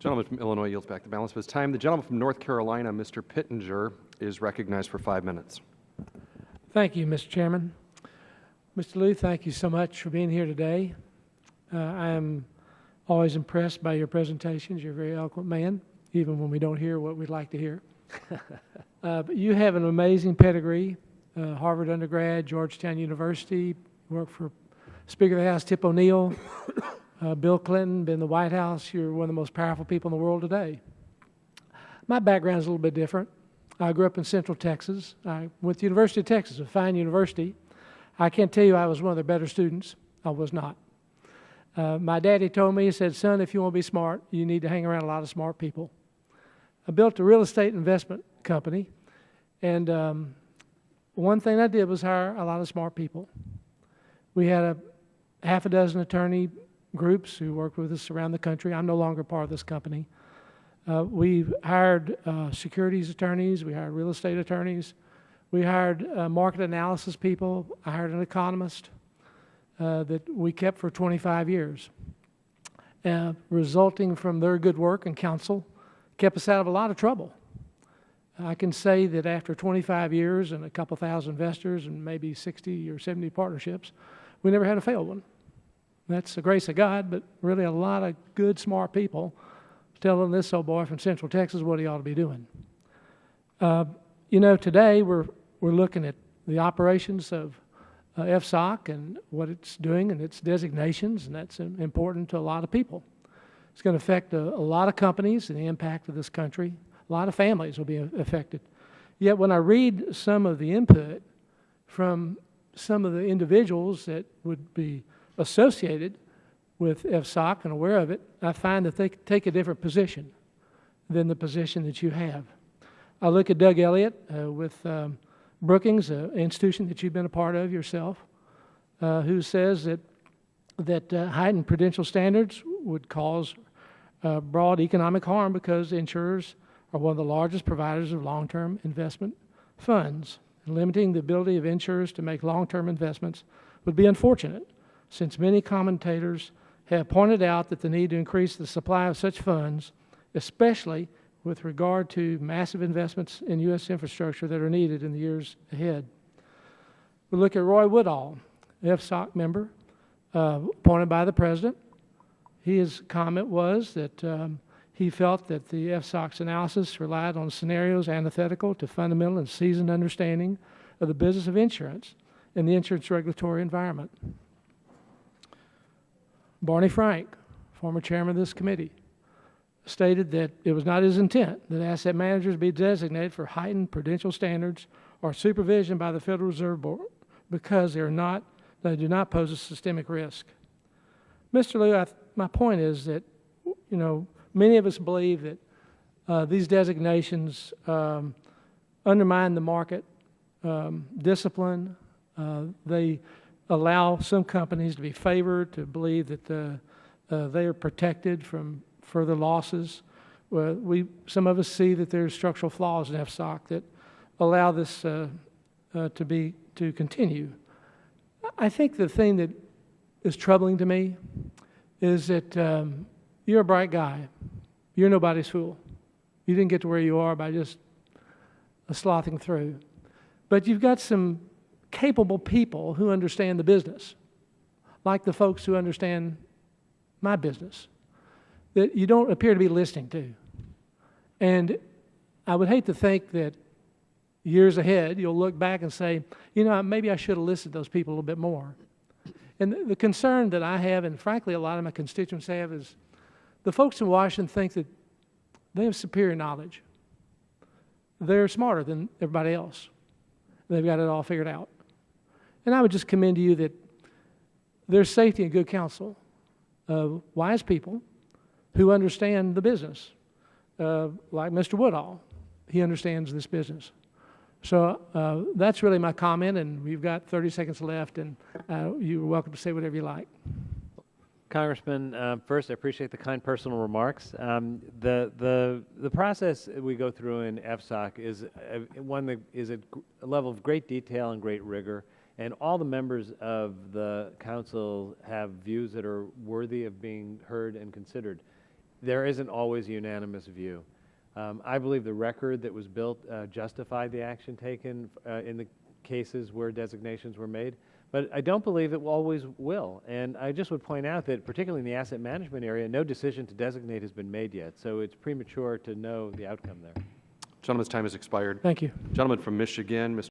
Gentleman from Illinois yields back the balance of his time. The gentleman from North Carolina, Mr. Pittenger, is recognized for 5 minutes. Thank you, Mr. Chairman. Mr. Liu, thank you so much for being here today. I am always impressed by your presentations. You're a very eloquent man, even when we don't hear what we'd like to hear. But you have an amazing pedigree. Harvard undergrad, Georgetown University, worked for Speaker of the House Tip O'Neill, Bill Clinton, been in the White House. You're one of the most powerful people in the world today. My background is a little bit different. I grew up in Central Texas. I went to the University of Texas, a fine university. I can't tell you I was one of their better students. I was not. My daddy told me, he said, son, if you want to be smart, you need to hang around a lot of smart people. I built a real estate investment company, and one thing I did was hire a lot of smart people. We had a half a dozen attorney groups who worked with us around the country. I'm no longer part of this company. We've hired securities attorneys. We hired real estate attorneys. We hired market analysis people. I hired an economist that we kept for 25 years. Resulting from their good work and counsel, kept us out of a lot of trouble. I can say that after 25 years and a couple thousand investors and maybe 60 or 70 partnerships, we never had a failed one. That's the grace of God, but really a lot of good, smart people telling this old boy from Central Texas what he ought to be doing. You know, today we're looking at the operations of FSOC and what it's doing and its designations, and that's important to a lot of people. It's going to affect a lot of companies and the impact of this country. A lot of families will be affected. Yet when I read some of the input from some of the individuals that would be associated with FSOC and aware of it, I find that they take a different position than the position that you have. I look at Doug Elliott with Brookings, an institution that you've been a part of yourself, who says that heightened prudential standards would cause broad economic harm because insurers are one of the largest providers of long-term investment funds. And limiting the ability of insurers to make long-term investments would be unfortunate, since many commentators have pointed out that the need to increase the supply of such funds, especially with regard to massive investments in U.S. infrastructure that are needed in the years ahead. We look at Roy Woodall, FSOC member, appointed by the President. His comment was that he felt that the FSOC's analysis relied on scenarios antithetical to fundamental and seasoned understanding of the business of insurance and the insurance regulatory environment. Barney Frank, former chairman of this committee, stated that it was not his intent that asset managers be designated for heightened prudential standards or supervision by the Federal Reserve Board because they do not pose a systemic risk. Mr. Liu, my point is that, you know, many of us believe that these designations undermine the market discipline. They allow some companies to be favored, to believe that they are protected from further losses. Some of us see that there's structural flaws in FSOC that allow this to continue. I think the thing that is troubling to me is that you're a bright guy. You're nobody's fool. You didn't get to where you are by just slothing through. But you've got some capable people who understand the business, like the folks who understand my business, that you don't appear to be listening to. And I would hate to think that years ahead you'll look back and say, you know, maybe I should have listened to those people a little bit more. And the concern that I have, and frankly a lot of my constituents have, is the folks in Washington think that they have superior knowledge. They're smarter than everybody else. They've got it all figured out. And I would just commend to you that there's safety and good counsel of wise people who understand the business, like Mr. Woodall. He understands this business. So that's really my comment, and we've got 30 seconds left, and you're welcome to say whatever you like. Congressman, first, I appreciate the kind personal remarks. The process we go through in FSOC is one that is a level of great detail and great rigor, and all the members of the council have views that are worthy of being heard and considered. there isn't always a unanimous view. I believe the record that was built justified the action taken in the cases where designations were made, but I don't believe it always will. And I just would point out that particularly in the asset management area, no decision to designate has been made yet, so it's premature to know the outcome there. Gentleman's time has expired. Thank you. Gentleman from Michigan, Mr.